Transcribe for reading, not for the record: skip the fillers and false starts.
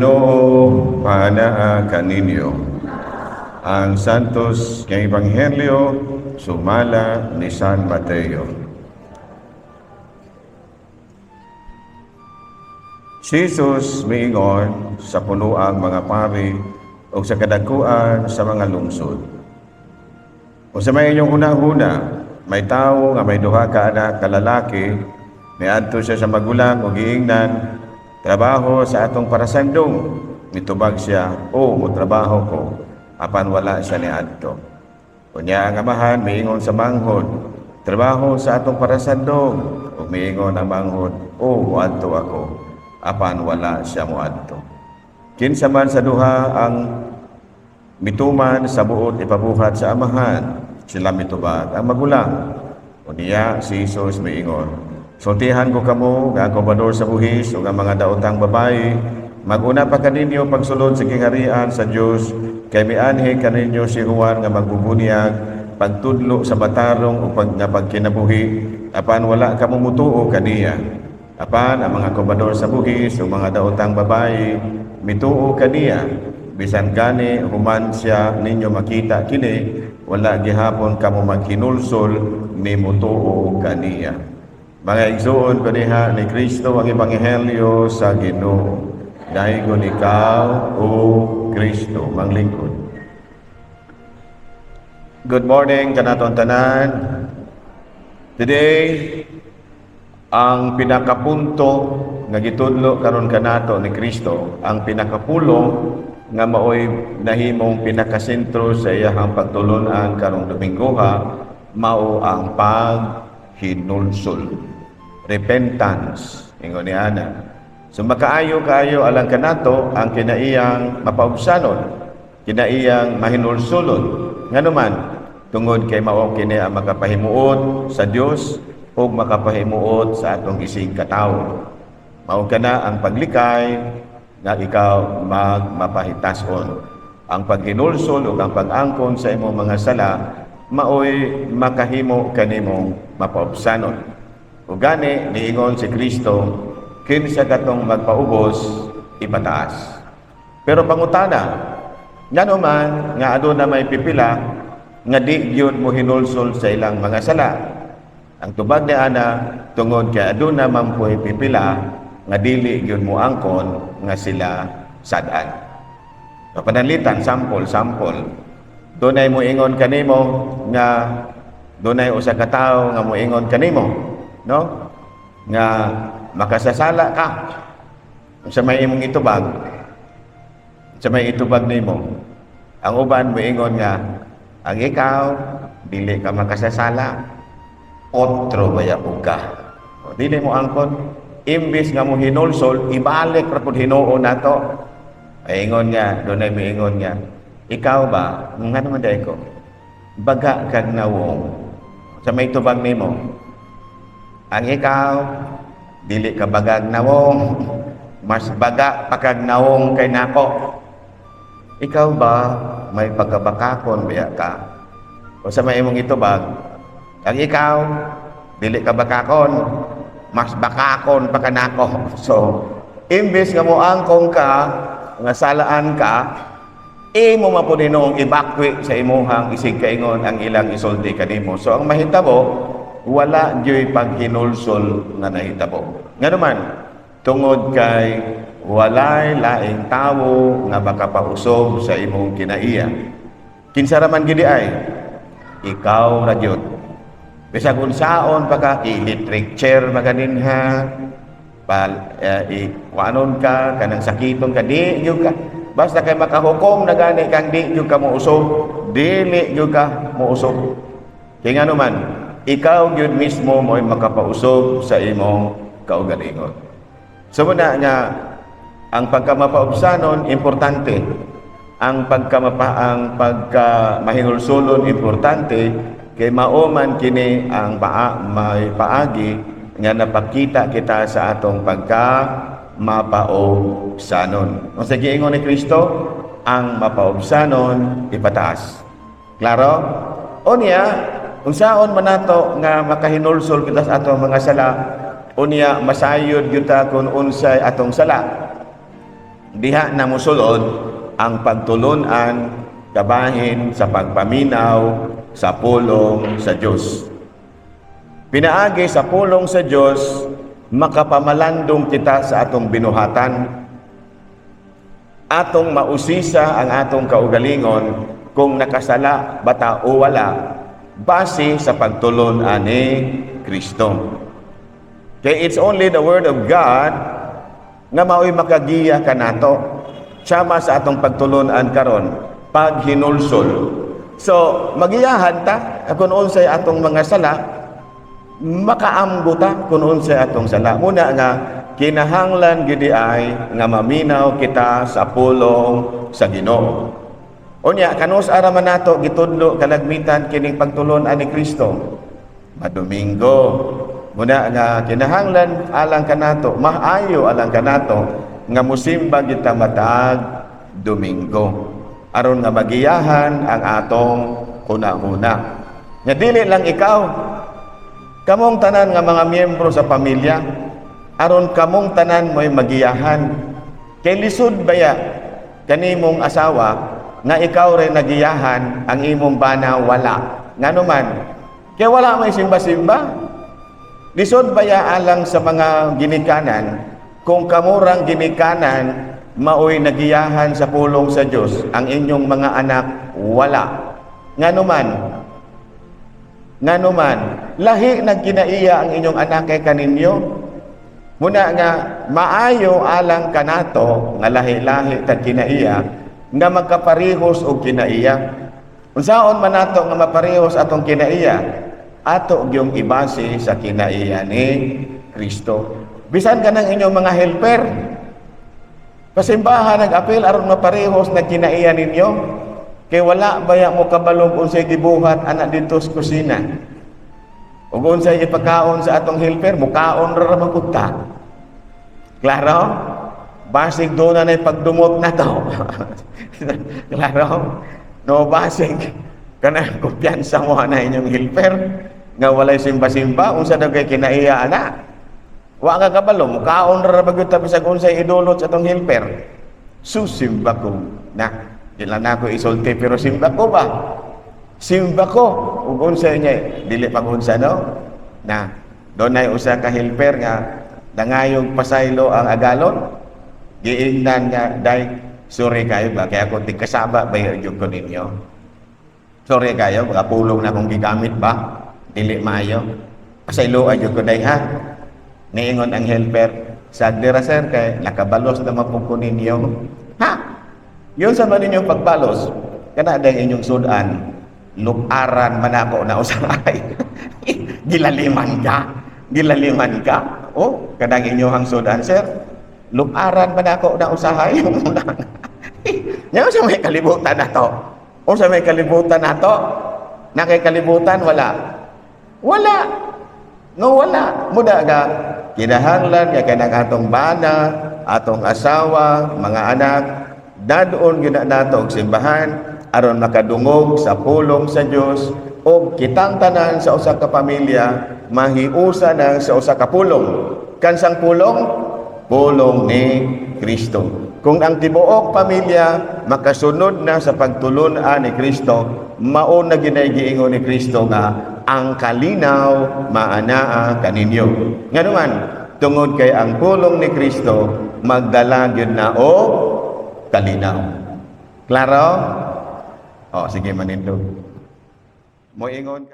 Ginoo panaa kaninyo. Ang Santos nga Ebanghelyo sumala ni San Mateo. Si Jesus miingon sa punuang mga pari o sa kadakuan sa mga lungsod. O sa may inyong una-una, may tao nga may duha ka anak kalalaki, niadto siya sa magulang o giingnan, trabaho sa atong parasandong, mitubag siya, o trabaho ko, apan wala siya niadto. Unya ang amahan, miingon sa manghod, trabaho sa atong parasandong, o miingon ang manghod, o muadto ako, apan wala siya muadto. Kinsa man sa duha ang mituman sa buot ipabuhat sa amahan, sila mitubag ang magulang. Unya si Jesus miingon, sultihan ko kamo nga gobernador sa buhis o nga mga daotang babae, maguna pa kaninyo pagsulod sa kingharian sa Dios, kay mianhi kaninyo si Juan nga magbubunyag, pagtudlo sa batarong o pagkinabuhi, apan wala kamo mutuo kaniya. Apan ang mga gobernador sa buhis o mga daotang babae, mituo kaniya, bisan gani human siya ninyo makita kini, wala gihapon kamo maghinulsol ni mutuo kaniya. Mga igsoon ko diha ni Kristo ang Ebanghelyo sa Ginoo. Dahigon ikaw, O Kristo, manglingkod. Good morning kanaton tanan. Today, ang pinakapunto nga gitudlo karon kanato ni Kristo, ang pinakapulo nga maoy nahimong pinakasentro sa iyang pagtulunan karong Dominggoha, mao ang paghinulsol. Repentance, ingon ni Ana. So makaayo-kaayo alang kanato ang kinaiyang mapaubsanon, kinaiyang mahinulsulon. Nganuman, tungod kay mao kini ang makapahimuot sa Dios o makapahimuot sa atong isig katawo. Mao kana ang paglikay nga ikaw mapahitason. Ang paghinulsol o ang pag-angkon sa imong mga sala maoy makahimo kanimong mapaubsanon. O gani, niingon si Kristo, kinsa katong magpaubos, ipataas. Pero pangutana, nga naman, nga aduna may pipila, nga di yun mo hinulsol sa ilang mga sala. Ang tubag ni Ana, tungod kay aduna man po'y pipila, nga dili yun mo angkon, nga sila sadaan. Kapanalitan, sample. Dunay mo ingon kanimo, nga dunay usa ka tawo nga mo ingon kanimo, no? Nga makasasala ka sa may imong itubag, sa may itubag nimo. Ang uban moingon nga ang ikaw dili ka makasasala, otro baya ka. O dili mo angkon, imbis nga mo hinulsol, ibalik ra pud Hinoo nato. Ay ingon nga, dunay moingon nga, ikaw ba nga naman day ko baga kag nawong sa may tubag nimo. Ang ikaw, dili ka bagag nawong, mas baga pakag nawong kay nako. Ikaw ba, may pagkabakakon biya ka? O sa may imong itubag, ang ikaw, dili ka bakakon, mas bakakon pa ka nako. So, imbis nga mo angkong ka, nga salaan ka, imo mapuninong ibakwi sa imuhang isig kaingon ang ilang isulti kanimo. So, ang mahitabo, wala diyo'y paghinulsol nga nahitabo. Nga naman, tungod kay walay laing tawo nga makapausog sa imong kinaiya. Kinsa raman gidi ay, ikaw ra gyud. Bisag unsaon pa ka, electric chair maganinha, ikuanon ka, kanang sakiton ka, di gyud ka. Basta kay makahukom na gani kang di gyud ka mousog, dili gyud ka mousog. Kaya nga naman, ikaw yun mismo mo'y makapausog sa imong kaugalingon. So muna nga, ang pagkamapaubsanon, importante. Ang pagkamahinulsulon, importante. Kay mauman kini ang may paagi nga napakita kita sa atong pagkamapaubsanon. Kung sa giingon ni Kristo, ang mapaubsanon, ipataas. Klaro? O niya, kung saon man nato nga makahinulsol kita sa atong mga sala, unya masayod gyud ta kun unsay atong sala. diha na mosulod ang pagtulunan kabahin sa pagpaminaw sa pulong sa Dios. Pinaagi sa pulong sa Dios, makapamalandong kita sa atong binuhatan, atong mausisa ang atong kaugalingon kung nakasala bata o wala, base sa pagtulon ani Kristo. Kaya it's only the Word of God nga mao'y makagiya kanato sama sa atong pagtulunan karon pag hinulsol. So magiyahan ta kung unsay atong mga sala, makaamgo ta kung unsay atong sala. Muna nga kinahanglan gidi ay nga maminaw kita sa pulong sa Ginoo. Unya kanus ara man nato gitudlo kalagmitan kining pagtulon ani Kristo. Madomingo. Muna nga kinahanglan alang kanato, maayo alang kanato nga musimba kita matag Domingo. Aron nga magiyahan ang atong kuna-una. Nga dili lang ikaw, kamong tanan nga mga miyembro sa pamilya, aron kamong tanan mo'y magiyahan. Kay lisod baya kanimong asawa nga ikaw rin nagiyahan ang imong bana wala. Ngano man, kaya wala may simba-simba. Lisod baya alang sa mga ginikanan, kung kamurang ginikanan, maoy nagiyahan sa pulong sa Dios ang inyong mga anak wala. Ngano man, lahi nagkinaiya ang inyong anak kay kaninyo. Muna nga maayo alang kanato nga lahi-lahi tag kinaiya nga magkaparehos og kinaiya. Unsaon man nato nga maparehos atong kinaiya? Ato gyung ibase sa kinaiya ni Kristo. Bisan ka ng inyong mga helper, pasimbahan nag-apil aron maparehos na kinaiya ninyo. Kay wala baya mo kabalog unsay gibuhat anak dito sa kusina. Ug unsay ipakaon sa atong helper, mukaon ra magud ta. Klaro? Basig doon na pagdumot na to. Klaro? No, basig. Kana kumpiyansa mo na inyong helper nga walay simba-simba unsa daw kay kinaiya ana. Wa nga kabalo, mukaon ra magud ta bisag unsay idulot sa atong helper. Susimba ko na. Dila na ako isulti pero simba ko ba? Simba ko. Ug unsay niya dili pag unsa no? Na dunay usa ka helper nga dangayog pasaylo ang agalon. Giingnan nga day sorry kayo ba kaya ako tigkasaba ba yung ko ninyo. Sorry kayo mga pulong na akong gigamit ba? Dili maayo. Pasaylo ay ko day ha. Niingon ang helper, sagdira sir kay nakabalos na mapungko ninyo. Ha? Yun sa man ninyong pagbalos, kana day inyong sudan, luparan man ako na usahay. Gilaliman ka. Oh, kadang inyong sudan sir. Luparan man ako na usahay. Nya sa may kalibutan na to. O sa may kalibutan na to. Na kay kalibutan wala. No wala. Muda ga kinahanglan nga kanang atong bana, atong asawa, mga anak, dadon gyud nato og simbahan aron makadungog sa pulong sa Dios o kitang tanan sa usa ka pamilya mahiusa na sa usa ka pulong. Kansang pulong? Pulong ni Kristo. Kung ang tibuok pamilya makasunod na sa pagtulunan ni Kristo, mao na ginaygiingon ni Kristo nga ang kalinaw maanaa kaninyo. Nganuman, tungod kay ang pulong ni Kristo magdala gyud na o kalinaw. Klaro? Oh, sige manindog. Moingon